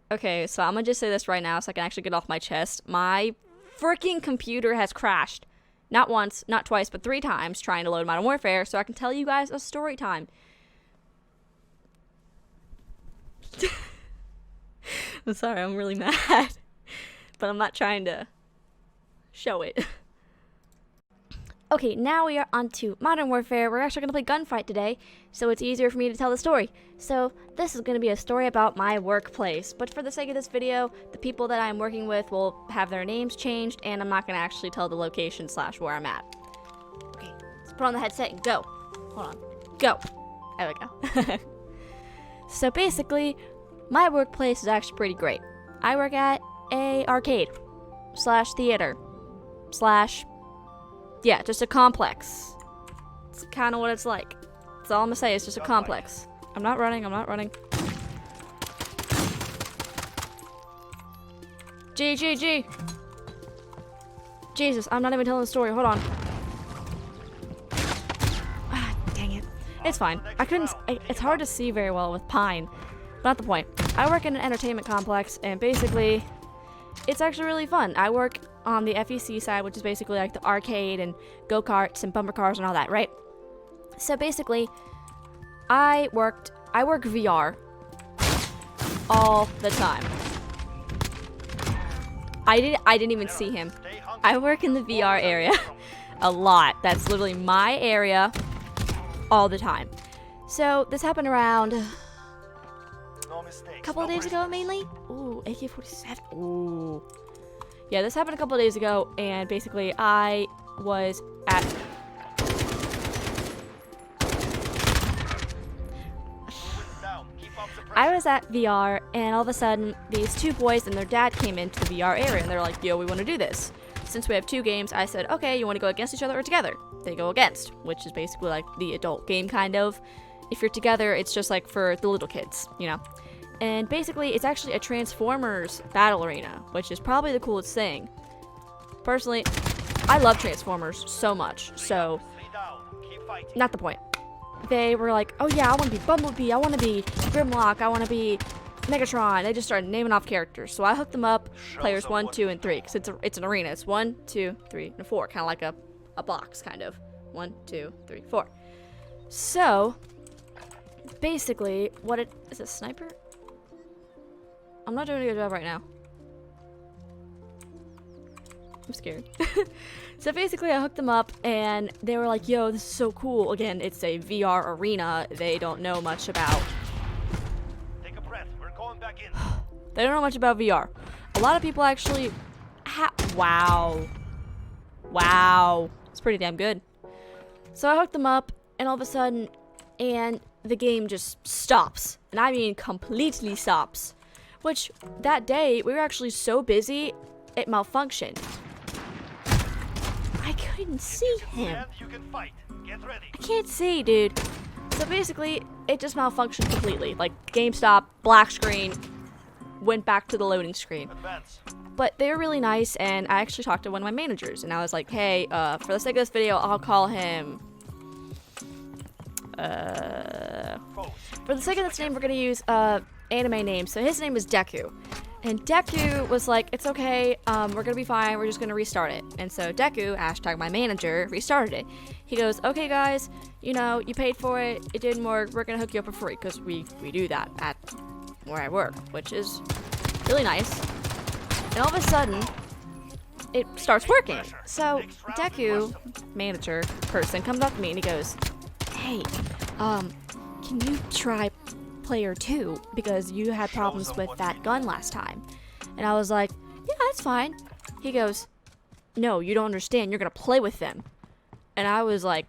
Okay, so I'm gonna just say this right now so I can actually get off my chest. My freaking computer has crashed. Not once, not twice, but 3 times trying to load Modern Warfare so I can tell you guys a story time. I'm sorry, I'm really mad. But I'm not trying to show it. Okay, now we are on to Modern Warfare. We're actually going to play Gunfight today, so it's easier for me to tell the story. So, this is going to be a story about my workplace. But for the sake of this video, the people that I'm working with will have their names changed, and I'm not going to actually tell the location / where I'm at. Okay, let's put on the headset and go. Hold on. Go. There we go. So basically, my workplace is actually pretty great. I work at a arcade / theater / yeah, just a complex. It's kind of what it's like. That's all I'm gonna say. It's just a complex. I'm not running. G. Jesus, I'm not even telling the story. Hold on. Ah, dang it. It's fine. It's hard to see very well with Pine. But not the point. I work in an entertainment complex, and basically, it's actually really fun. I work on the FEC side, which is basically like the arcade and go-karts and bumper cars and all that, right? So basically, I work VR all the time. I didn't even see him. I work in the VR area a lot. That's literally my area all the time. So this happened around a couple of days ago, mainly. Ooh, AK-47. Ooh. Yeah, this happened a couple of days ago, and basically I was at... VR, and all of a sudden, these 2 boys and their dad came into the VR area, and they're like, yo, we want to do this. Since we have 2 games, I said, okay, you want to go against each other or together? They go against, which is basically like the adult game, kind of. If you're together, it's just like for the little kids, you know? And basically, it's actually a Transformers battle arena, which is probably the coolest thing. Personally, I love Transformers so much, so not the point. They were like, oh yeah, I want to be Bumblebee, I want to be Grimlock, I want to be Megatron. They just started naming off characters. So I hooked them up, players 1, 2, and 3, because it's an arena. It's 1, 2, 3, and 4, kind of like a box, kind of. 1, 2, 3, 4. So, basically, is it a sniper? I'm not doing a good job right now. I'm scared. So basically I hooked them up and they were like, yo, this is so cool. Again, it's a VR arena. They don't know much about... Take a breath. We're going back in. They don't know much about VR. A lot of people actually... Wow. It's pretty damn good. So I hooked them up and all of a sudden, and the game just stops. And I mean completely stops. Which, that day, we were actually so busy, it malfunctioned. I couldn't see him. I can't see, dude. So basically, it just malfunctioned completely. Like, game stopped, black screen, went back to the loading screen. But they were really nice, and I actually talked to one of my managers, and I was like, hey, for the sake of this video, I'll call him... For the sake of this name, we're gonna use, anime name. So his name is Deku. And Deku was like, it's okay, we're gonna be fine, we're just gonna restart it. And so Deku, hashtag my manager, restarted it. He goes, okay guys, you know, you paid for it, it didn't work, we're gonna hook you up for free, because we do that at where I work, which is really nice. And all of a sudden, it starts working. So Deku, manager person, comes up to me and he goes, hey, can you try player 2 because you had problems with that gun last time? And I was like, yeah, that's fine. He goes, no, you don't understand, you're gonna play with them. And I was like,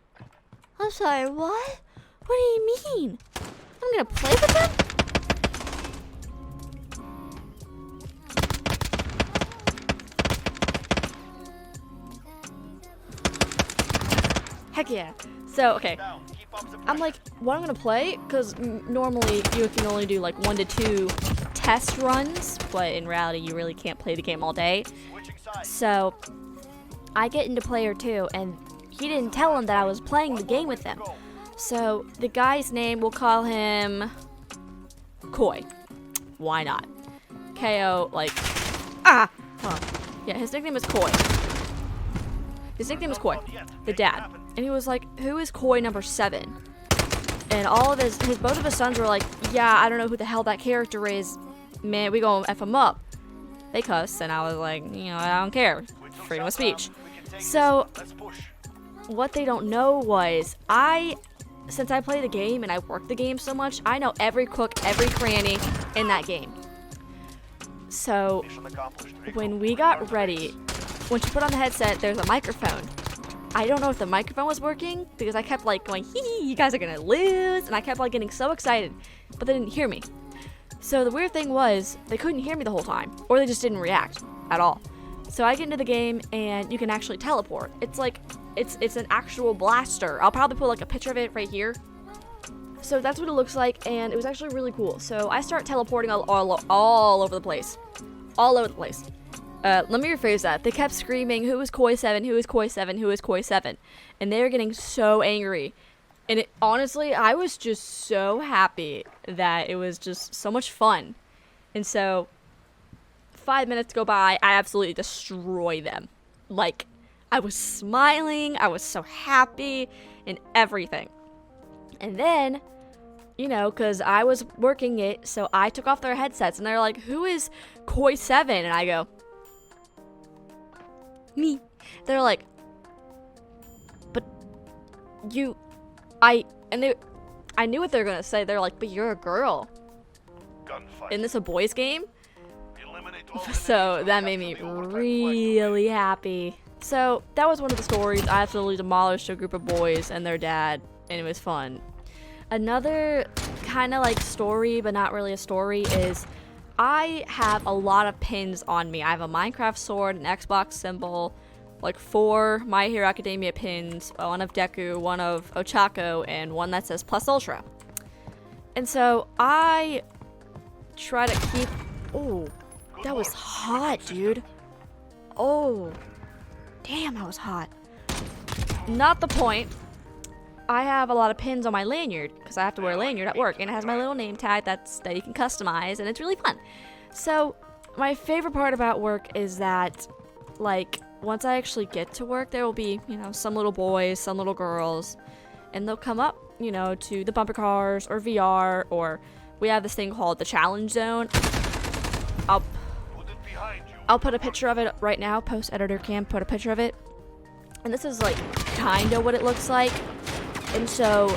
I'm sorry, what? What do you mean? I'm gonna play with them? Heck yeah. So, okay. I'm like, what I'm gonna play? Because normally you can only do like 1 to 2 test runs, but in reality you really can't play the game all day. So I get into player 2 and he didn't tell him that I was playing the game with him. So the guy's name, we'll call him Koi. Why not? KO, like, ah! Hold on. Yeah, his nickname is Koi. His nickname is Koi, the dad. And he was like, who is Koi number 7? And all of both of his sons were like, yeah, I don't know who the hell that character is. Man, we gonna F him up. They cuss, and I was like, I don't care. Freedom of speech. So, what they don't know was, since I play the game and I work the game so much, I know every cook, every cranny in that game. So, when we got ready, when she put on the headset, there's a microphone. I don't know if the microphone was working because I kept like going, hee, you guys are gonna lose, and I kept like getting so excited, but they didn't hear me. So the weird thing was they couldn't hear me the whole time, or they just didn't react at all. So I get into the game and you can actually teleport. It's like it's an actual blaster. I'll probably put like a picture of it right here. So that's what it looks like, and it was actually really cool. So I start teleporting all over the place. All over the place. Let me rephrase that. They kept screaming, who is Koi 7? Who is Koi 7? Who is Koi 7? And they were getting so angry. And honestly, I was just so happy that it was just so much fun. And so 5 minutes go by, I absolutely destroy them. Like, I was smiling, I was so happy, and everything. And then, because I was working it, so I took off their headsets, and they're like, who is Koi 7? And I go, me. They're like, but I knew what they were gonna say. They're like, but you're a girl. Gunfight. Isn't this a boys game? So that made me really happy. So that was one of the stories. I absolutely demolished a group of boys and their dad, and it was fun. Another kind of like story, but not really a story, is I have a lot of pins on me. I have a Minecraft sword, an Xbox symbol, like 4 My Hero Academia pins, one of Deku, one of Ochako, and one that says Plus Ultra. And so I try to keep... Oh, that was hot, dude. Oh, damn, that was hot. Not the point. I have a lot of pins on my lanyard because I have to wear a lanyard at work, and it has my little name tag that you can customize, and it's really fun. So my favorite part about work is that, like, once I actually get to work, there will be, some little boys, some little girls, and they'll come up, to the bumper cars or VR, or we have this thing called the challenge zone. I'll put a picture of it right now. Post editor can put a picture of it, and this is like kind of what it looks like. And so,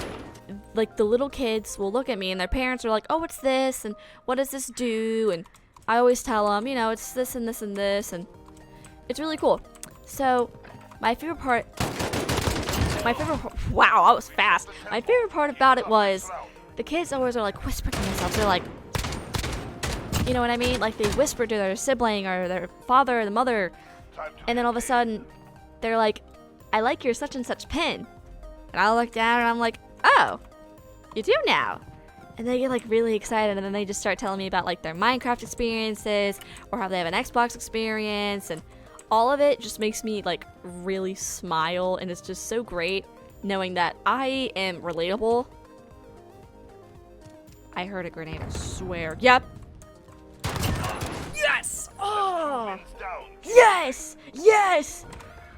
like, the little kids will look at me, and their parents are like, oh, what's this? And what does this do? And I always tell them, it's this and this and this. And it's really cool. So, my favorite part, wow, that was fast. My favorite part about it was the kids always are, like, whispering to themselves. They're like, you know what I mean? Like, they whisper to their sibling or their father or the mother. And then all of a sudden, they're like, I like your such and such pin. And I look down and I'm like, oh, you do now. And they get like really excited, and then they just start telling me about like their Minecraft experiences or how they have an Xbox experience, and all of it just makes me like really smile, and it's just so great knowing that I am relatable. I heard a grenade, I swear. Yep. Yes! Oh! Yes! Yes!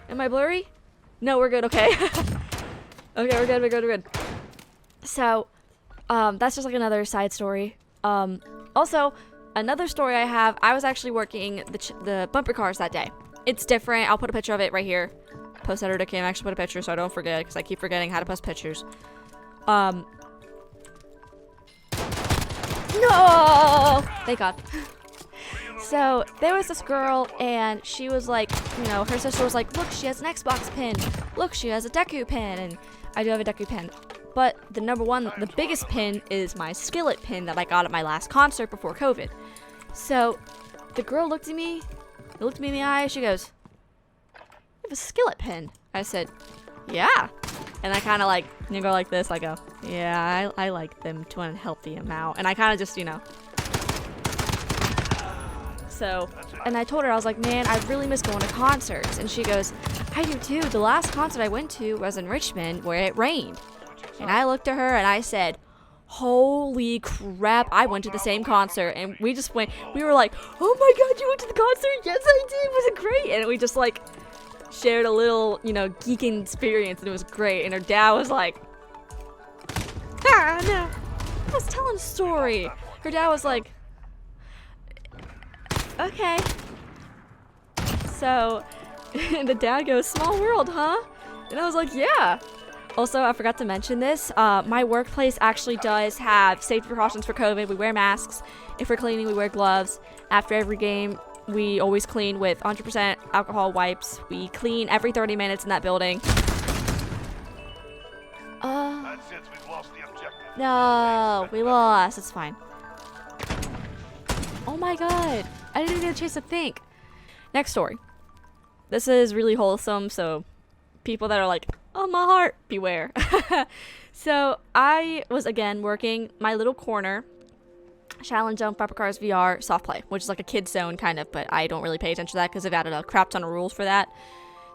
Am I blurry? No, we're good, okay. Okay, we're good. So, that's just like another side story. Also, another story I have, I was actually working the bumper cars that day. It's different. I'll put a picture of it right here. Post editor can actually put a picture so I don't forget, because I keep forgetting how to post pictures. No! Thank God. So, there was this girl, and she was like, her sister was like, look, she has an Xbox pin. Look, she has a Deku pin, and I do have a Deku pin. But the number one, the biggest pin is my skillet pin that I got at my last concert before COVID. So, the girl looked at me in the eye, she goes, you have a skillet pin. I said, yeah. And I kind of like, go like this, I go, yeah, I like them to a healthy amount. And I kind of just, So, and I told her, I was like, man, I really miss going to concerts. And she goes, I do too. The last concert I went to was in Richmond where it rained. And I looked at her and I said, Holy crap, I went to the same concert and we just went, we were like, oh my god, you went to the concert? Yes, I did. Was it great? And we just like shared a little, you know, geeking experience and it was great. And her dad was like, ah, no. I was telling a story. Her dad was like, okay. So, and the dad goes, small world, huh? And I was like, yeah. Also, I forgot to mention this. My workplace actually does have safety precautions for COVID. We wear masks. If we're cleaning, we wear gloves. After every game, we always clean with 100% alcohol wipes. We clean every 30 minutes in that building. That's it. We've lost the objective. No, we lost. It's fine. Oh my god. I didn't even get a chance to think. Next story. This is really wholesome, so people that are like, oh my heart, beware. So I was again working my little corner, Challenge Zone, Proper Cars VR, soft play, which is like a kid's zone kind of, but I don't really pay attention to that because they've added a crap ton of rules for that.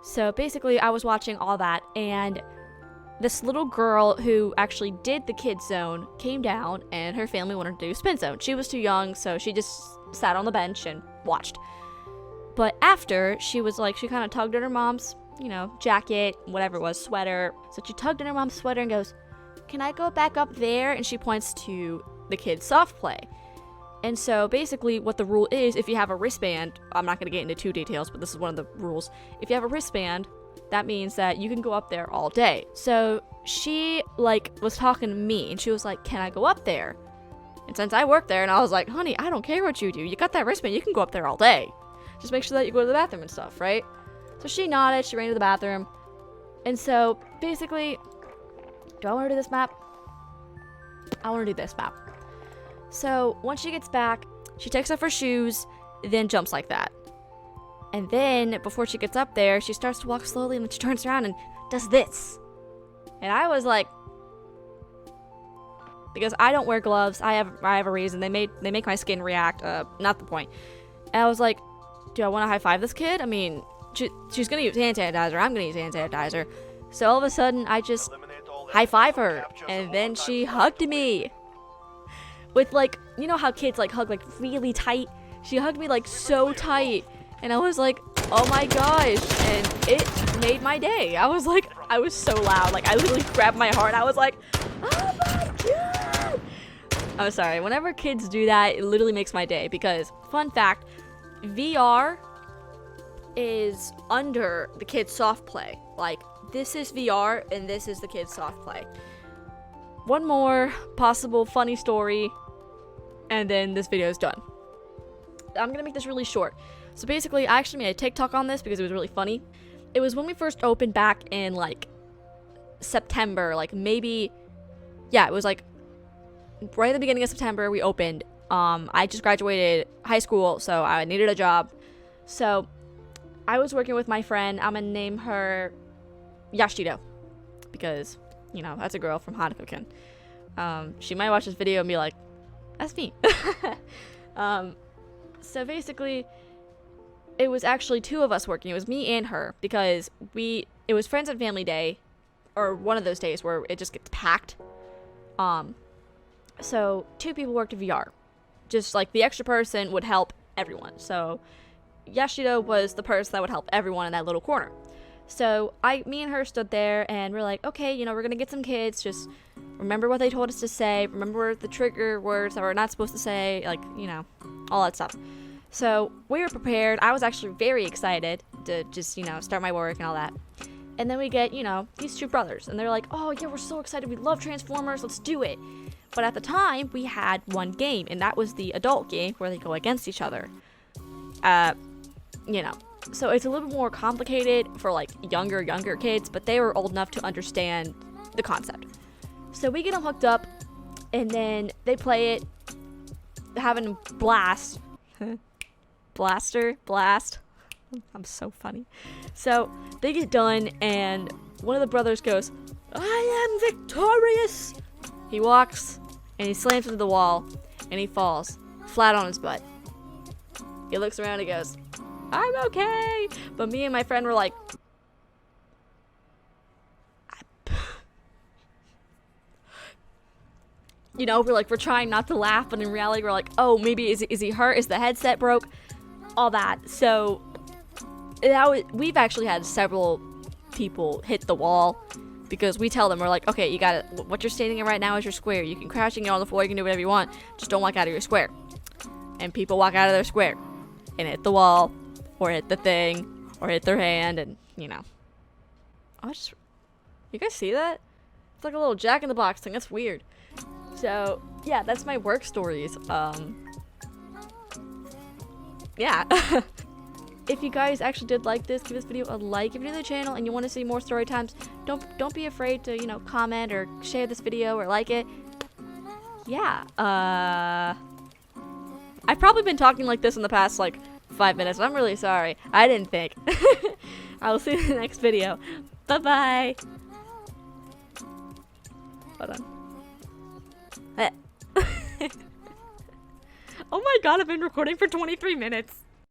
So basically I was watching all that and this little girl who actually did the kids zone came down and her family wanted to do spin zone. She was too young, so she just sat on the bench and watched. But after, she was like, she kind of tugged at her mom's, you know, jacket, whatever it was, sweater. So she tugged at her mom's sweater and goes, can I go back up there? And she points to the kids' soft play. And so basically what the rule is, if you have a wristband, I'm not going to get into too details, but this is one of the rules. If you have a wristband, that means that you can go up there all day. So she like was talking to me and she was like, can I go up there? And since I work there and I was like, honey, I don't care what you do. You got that wristband, you can go up there all day. Just make sure that you go to the bathroom and stuff, right? So she nodded, she ran to the bathroom. And so basically, do I want to do this map? I want to do this map. So once she gets back, she takes off her shoes, then jumps like that. And then before she gets up there, she starts to walk slowly and then she turns around and does this. And I was like, because I don't wear gloves, I have a reason. They make my skin react. Not the point. And I was like, do I want to high five this kid? I mean, she's gonna use hand sanitizer. I'm gonna use hand sanitizer. So all of a sudden, I just high five her, and then she hugged me. With like, you know how kids like hug like really tight? She hugged me like so tight. And I was like, oh my gosh. And it made my day. I was like, I was so loud. Like, I literally grabbed my heart. I was like, oh my god. I'm sorry. Whenever kids do that, it literally makes my day. Because, fun fact, VR is under the kids' soft play. Like, this is VR and this is the kids' soft play. One more possible funny story. And then this video is done. I'm gonna make this really short. So basically, I actually made a TikTok on this because it was really funny. It was when we first opened back in like September, like maybe, yeah, it was like right at the beginning of September we opened. I just graduated high school, so I needed a job. So I was working with my friend. I'm gonna name her Yashiro because, you know, that's a girl from Hanukkah. She might watch this video and be like, that's me. So basically, it was actually two of us working. It was me and her because it was Friends and Family Day, or one of those days where it just gets packed. So two people worked in VR. Just like the extra person would help everyone. So Yashiro was the person that would help everyone in that little corner. So me and her stood there and we're like, okay, you know, we're gonna get some kids. Just remember what they told us to say. Remember the trigger words that we're not supposed to say. Like, you know, all that stuff. So we were prepared. I was actually very excited to just, you know, start my work and all that. And then we get, you know, these two brothers. And they're like, oh, yeah, we're so excited. We love Transformers. Let's do it. But at the time, we had one game. And that was the adult game where they go against each other. You know. So it's a little bit more complicated for, like, younger kids. But they were old enough to understand the concept. So we get them hooked up. And then they play it. Having a blast. Blast. I'm so funny. So they get done and one of the brothers goes, I am victorious. He walks and he slams into the wall and he falls flat on his butt. He looks around and he goes, I'm okay. But me and my friend were like, you know, we're trying not to laugh, but in reality we're like, oh, maybe is he hurt? Is the headset broke? All that. So we've actually had several people hit the wall because we tell them, we're like, okay, you got it. What you're standing in right now is your square. You can crash and get on the floor. You can do whatever you want. Just don't walk out of your square. And people walk out of their square and hit the wall or hit the thing or hit their hand, and you know. You guys see that? It's like a little Jack in the Box thing. That's weird. So yeah, that's my work stories. Yeah. If you guys actually did like this, give this video a like. If you're new to the channel and you want to see more story times, don't be afraid to, you know, comment or share this video or like it. Yeah. I've probably been talking like this in the past like 5 minutes. I'm really sorry. I didn't think. I will see you in the next video. Bye bye. Hold on. Oh my god, I've been recording for 23 minutes.